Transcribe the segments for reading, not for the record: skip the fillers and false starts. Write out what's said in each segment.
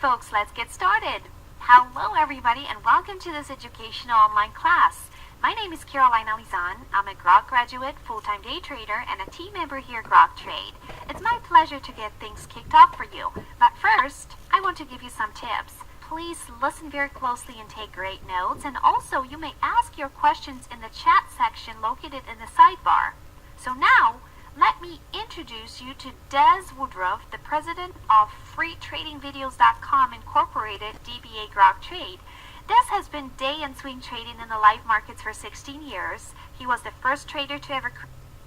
folks, let's get started. Hello everybody and welcome to this educational online class. My name is Caroline Alizan. I'm a Grok graduate, full-time day trader, and a team member here at Grok Trade. It's my pleasure to get things kicked off for you. But first, I want to give you some tips. Please listen very closely and take great notes, and also you may ask your questions in the chat section located in the sidebar. So now, let me introduce you to Des Woodruff, the president of FreeTradingVideos.com Incorporated, DBA Grok Trade. Des has been day and swing trading in the live markets for 16 years. He was the first trader to ever...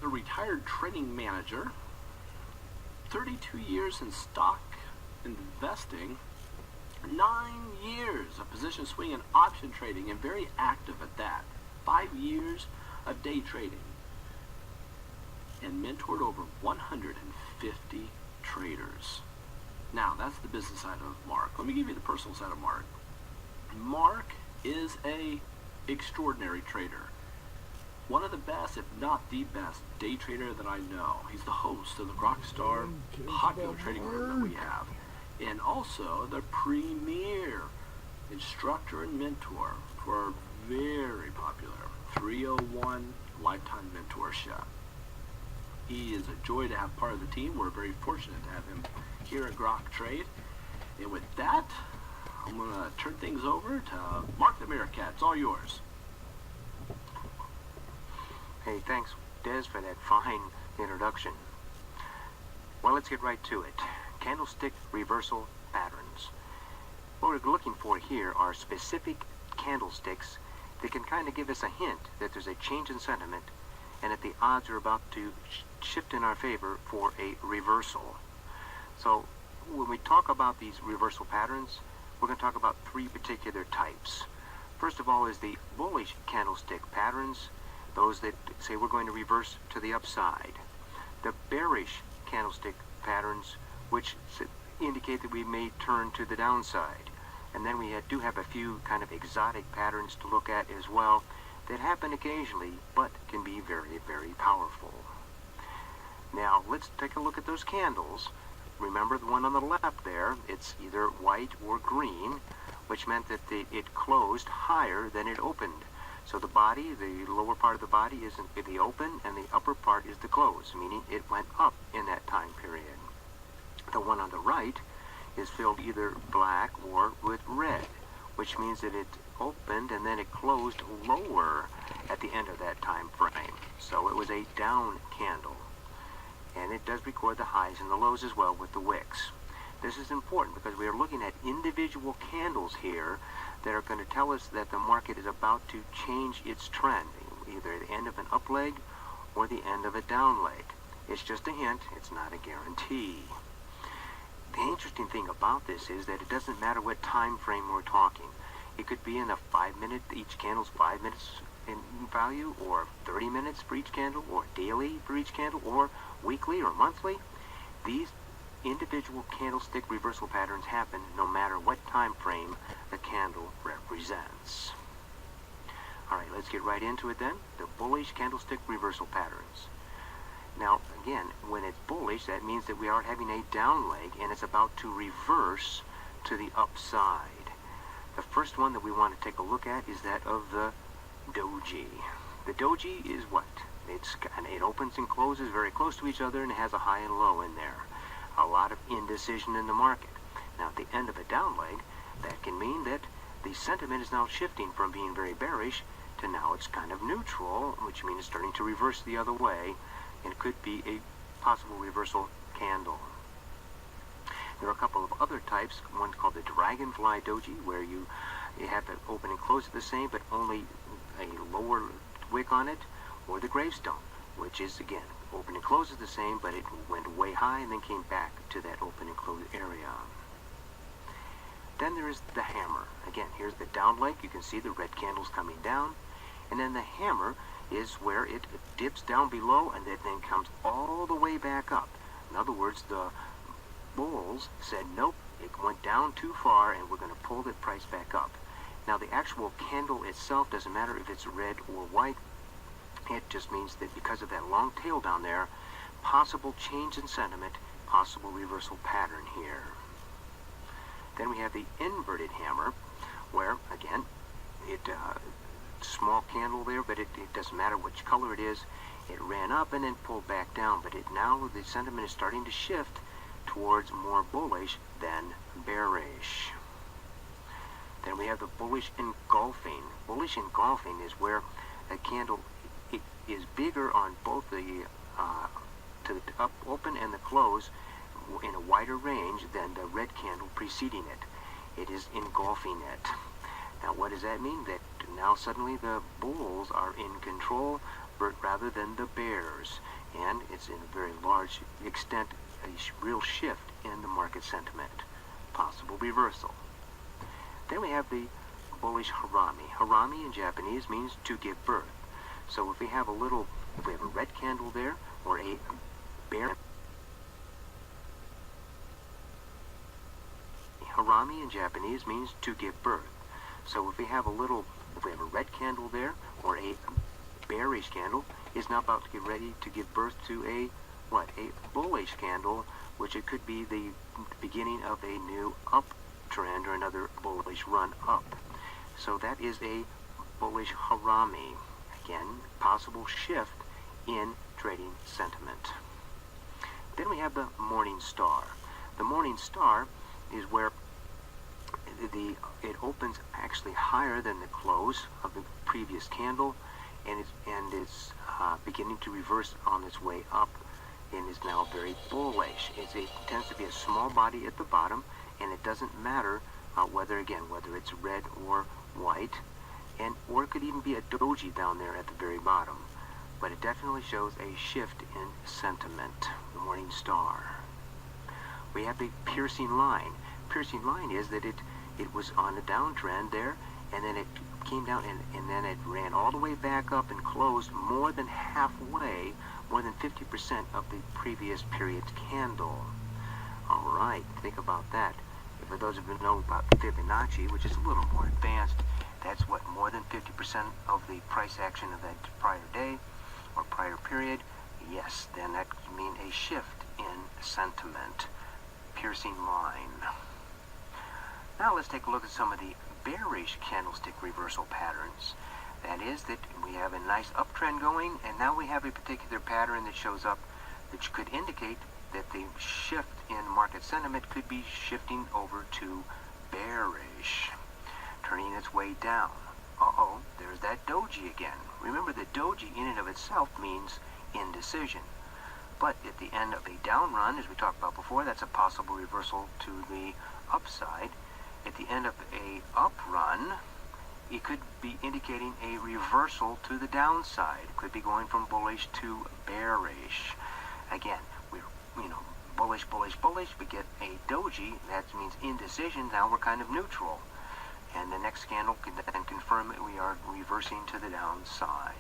A retired trading manager, 32 years in stock investing, 9 years of position swing and option trading, and very active at that. 5 years of day trading, and mentored over 150 traders. Now, that's the business side of Mark. Let me give you the personal side of Mark. Mark is a extraordinary trader. One of the best, if not the best, day trader that I know. He's the host of the Rockstar popular trading room that we have. And also the premier instructor and mentor for our very popular 301 lifetime mentorship. He is a joy to have part of the team. We're very fortunate to have him here at Grok Trade. And with that, I'm going to turn things over to mark.meerkat. It's all yours. Hey, thanks, Des, for that fine introduction. Well, let's get right to it. Candlestick reversal patterns. What we're looking for here are specific candlesticks that can kind of give us a hint that there's a change in sentiment and that the odds are about to shift in our favor for a reversal. So when we talk about these reversal patterns, we're going to talk about 3 particular types. First of all is the bullish candlestick patterns, those that say we're going to reverse to the upside. The bearish candlestick patterns, which indicate that we may turn to the downside. And then we do have a few kind of exotic patterns to look at as well that happen occasionally, but can be very, very powerful. Now, let's take a look at those candles. Remember the one on the left there, it's either white or green, which meant that it closed higher than it opened. So the body, the lower part of the body is the open, and the upper part is the close, meaning it went up in that time period. The one on the right is filled either black or with red, which means that it opened and then it closed lower at the end of that time frame. So it was a down candle. And it does record the highs and the lows as well with the wicks. This is important because we are looking at individual candles here that are going to tell us that the market is about to change its trend, either the end of an up leg or the end of a down leg. It's just a hint, it's not a guarantee. The interesting thing about this is that it doesn't matter what time frame we're talking. It could be in a 5-minute, each candle's 5 minutes in value, or 30 minutes for each candle, or daily for each candle, or weekly or monthly. These individual candlestick reversal patterns happen no matter what time frame the candle represents. Alright, let's get right into it then. The bullish candlestick reversal patterns. Now, again, when it's bullish, that means that we are having a down leg and it's about to reverse to the upside. The first one that we want to take a look at is that of the Doji. The Doji is what? It opens and closes very close to each other and it has a high and low in there. A lot of indecision in the market. Now, at the end of a down leg, that can mean that the sentiment is now shifting from being very bearish to now it's kind of neutral, which means it's starting to reverse the other way, and could be a possible reversal candle. There are a couple of other types. One's called the Dragonfly Doji, where you have it open and close at the same, but only a lower wick on it, or the Gravestone, which is, again, open and close is the same, but it went way high and then came back to that open and close area. Then there is the hammer. Again, here's the down leg. You can see the red candles coming down. And then the hammer is where it dips down below and it then comes all the way back up. In other words, the bulls said, nope, it went down too far and we're going to pull the price back up. Now, the actual candle itself doesn't matter if it's red or white. It just means that because of that long tail down there, possible change in sentiment, possible reversal pattern here. Then we have the inverted hammer, where, again, small candle there, but it doesn't matter which color it is. It ran up and then pulled back down, but now the sentiment is starting to shift towards more bullish than bearish. Then we have the bullish engulfing. Bullish engulfing is where a candle is bigger on both the to the up open and the close in a wider range than the red candle preceding it. It is engulfing it. Now what does that mean? That now suddenly the bulls are in control rather than the bears, and it's in a very large extent a real shift in the market sentiment. Possible reversal. Then we have the bullish harami. Harami in Japanese means to give birth. So if we have a red candle there, or a bear. Harami in Japanese means to give birth. So if we have a red candle there, or a bearish candle, is now about to get ready to give birth to a bullish candle, which it could be the beginning of a new uptrend or another bullish run up. So that is a bullish harami. Again, possible shift in trading sentiment. Then we have the morning star. The morning star is where it opens actually higher than the close of the previous candle, and it's beginning to reverse on its way up, and is now very bullish. It tends to be a small body at the bottom, and it doesn't matter whether it's red or white, or it could even be a doji down there at the very bottom. But it definitely shows a shift in sentiment, the morning star. We have the piercing line. Piercing line is that it was on a downtrend there, and then it came down, and then it ran all the way back up and closed more than halfway, more than 50% of the previous period's candle. All right, think about that. For those of you who know about Fibonacci, which is a little more advanced, that's what more than 50% of the price action of that prior day or prior period. Yes, then that could mean a shift in sentiment. Piercing line. Now let's take a look at some of the bearish candlestick reversal patterns. That is that we have a nice uptrend going, and now we have a particular pattern that shows up which could indicate that the shift in market sentiment could be shifting over to bearish, turning its way down. There's that doji again. Remember that doji in and of itself means indecision. But at the end of a down run, as we talked about before, that's a possible reversal to the upside. At the end of a up run, it could be indicating a reversal to the downside. It could be going from bullish to bearish. Again, we're bullish, bullish, bullish. We get a doji. That means indecision. Now we're kind of neutral. And the next candle can then confirm that we are reversing to the downside.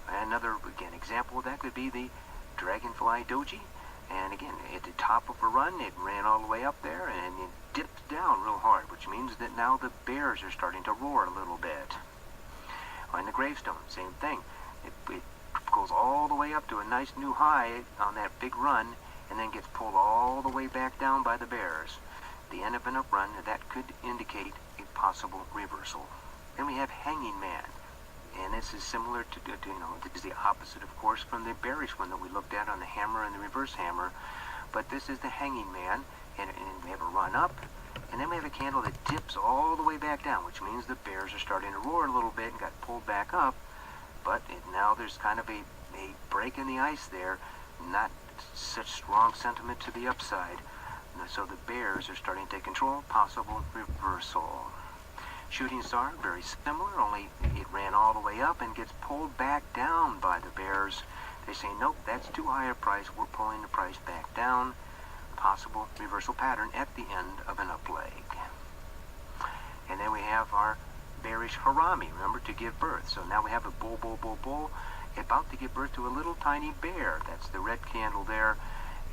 Another, example of that could be the dragonfly doji. And again, at the top of a run, it ran all the way up there, and it dipped down real hard, which means that now the bears are starting to roar a little bit. On the gravestone, same thing. It goes all the way up to a nice new high on that big run, and then gets pulled all the way back down by the bears. The end of an up run, that could indicate a possible reversal. Then we have hanging man. And this is similar to this is the opposite, of course, from the bearish one that we looked at on the hammer and the reverse hammer. But this is the hanging man, and we have a run up, and then we have a candle that dips all the way back down, which means the bears are starting to roar a little bit and got pulled back up. But now there's kind of a break in the ice there, not such strong sentiment to the upside. So the bears are starting to take control, possible reversal. Shooting star, very similar, only it ran all the way up and gets pulled back down by the bears. They say, nope, that's too high a price. We're pulling the price back down. Possible reversal pattern at the end of an up leg. And then we have our bearish harami, remember, to give birth. So now we have a bull, bull, bull, bull, about to give birth to a little tiny bear. That's the red candle there.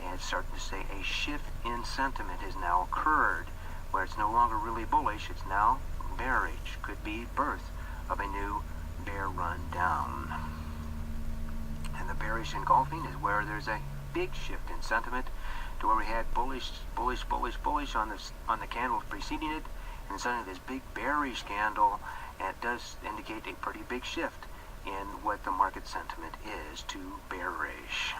And it's starting to say a shift in sentiment has now occurred, where it's no longer really bullish, it's now bearish. Could be birth of a new bear run down. And the bearish engulfing is where there's a big shift in sentiment to where we had bullish on the candles preceding it, and suddenly this big bearish candle, and it does indicate a pretty big shift in what the market sentiment is to bearish.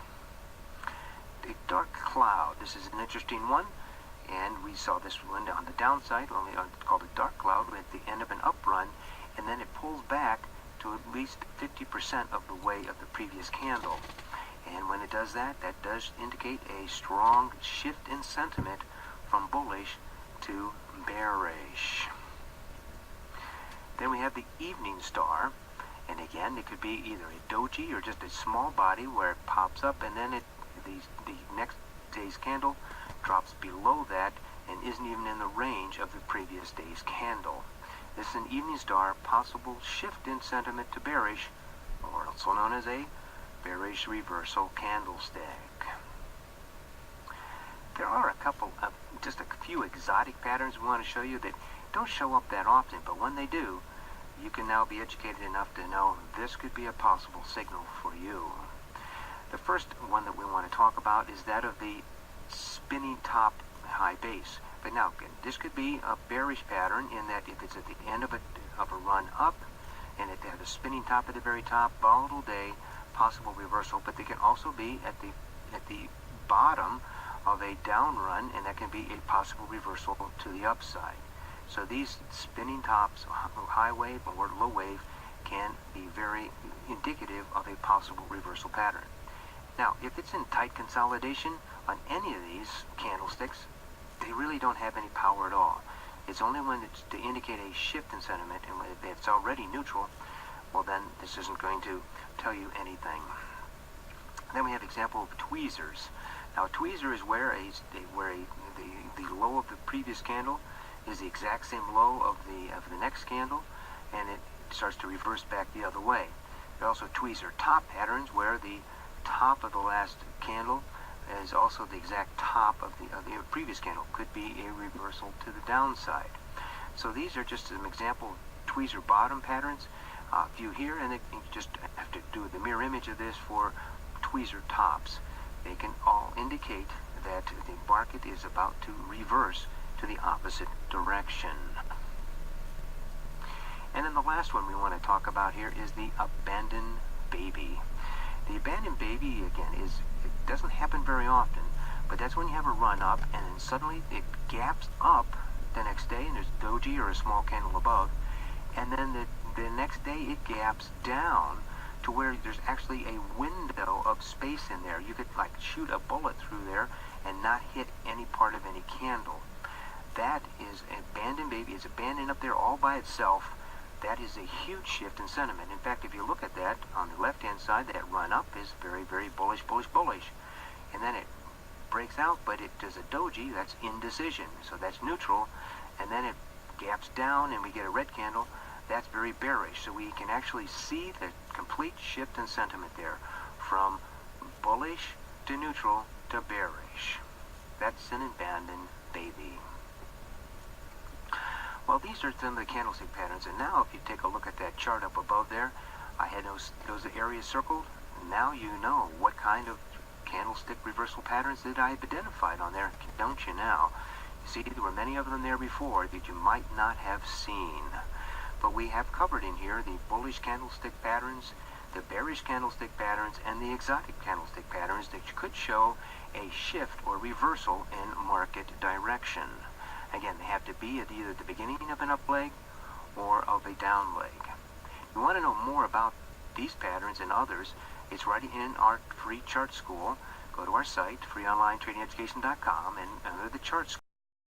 The dark cloud. This is an interesting one, and we saw this one on the downside, called a dark cloud, at the end of an up run, and then it pulls back to at least 50% of the way of the previous candle. And when it does that, that does indicate a strong shift in sentiment from bullish to bearish. Then we have the evening star, and again, it could be either a doji or just a small body where it pops up, and then the next day's candle drops below that and isn't even in the range of the previous day's candle. This is an evening star possible shift in sentiment to bearish, or also known as a bearish reversal candlestick. There are just a few exotic patterns we want to show you that don't show up that often, but when they do, you can now be educated enough to know this could be a possible signal for you. The first one that we want to talk about is that of the spinning top high base. But now, again, this could be a bearish pattern in that if it's at the end of a run up, and it has a spinning top at the very top, volatile day, possible reversal, but they can also be at the bottom of a down run, and that can be a possible reversal to the upside. So these spinning tops, high wave or low wave, can be very indicative of a possible reversal pattern. Now, if it's in tight consolidation on any of these candlesticks, they really don't have any power at all. It's only when it's to indicate a shift in sentiment, and when it's already neutral, well then this isn't going to tell you anything. Then we have example of tweezers. Now, a tweezer is where the low of the previous candle is the exact same low of the next candle, and it starts to reverse back the other way. There are also tweezer top patterns where the top of the last candle is also the exact top of the previous candle. Could be a reversal to the downside. So these are just some example of tweezer bottom patterns. A few here, and you just have to do the mirror image of this for tweezer tops. They can all indicate that the market is about to reverse to the opposite direction. And then the last one we want to talk about here is the abandoned baby. The abandoned baby, again, it doesn't happen very often, but that's when you have a run up and then suddenly it gaps up the next day, and there's doji or a small candle above, and then the next day it gaps down to where there's actually a window of space in there. You could like shoot a bullet through there and not hit any part of any candle. That is abandoned baby. It's abandoned up there all by itself. That is a huge shift in sentiment. In fact, if you look at that on the left-hand side, that run up is very, very bullish. And then it breaks out, but it does a doji, that's indecision. So that's neutral. And then it gaps down and we get a red candle. That's very bearish. So we can actually see the complete shift in sentiment there from bullish to neutral to bearish. That's an abandoned baby. Well, these are some of the candlestick patterns, and now if you take a look at that chart up above there, I had those areas circled. Now you know what kind of candlestick reversal patterns that I've identified on there, don't you now? You see, there were many of them there before that you might not have seen. But we have covered in here the bullish candlestick patterns, the bearish candlestick patterns, and the exotic candlestick patterns that could show a shift or reversal in market direction. Again, they have to be at either the beginning of an up leg or of a down leg. If you want to know more about these patterns and others, it's right in our free chart school. Go to our site, freeonlinetradingeducation.com, and under the chart school,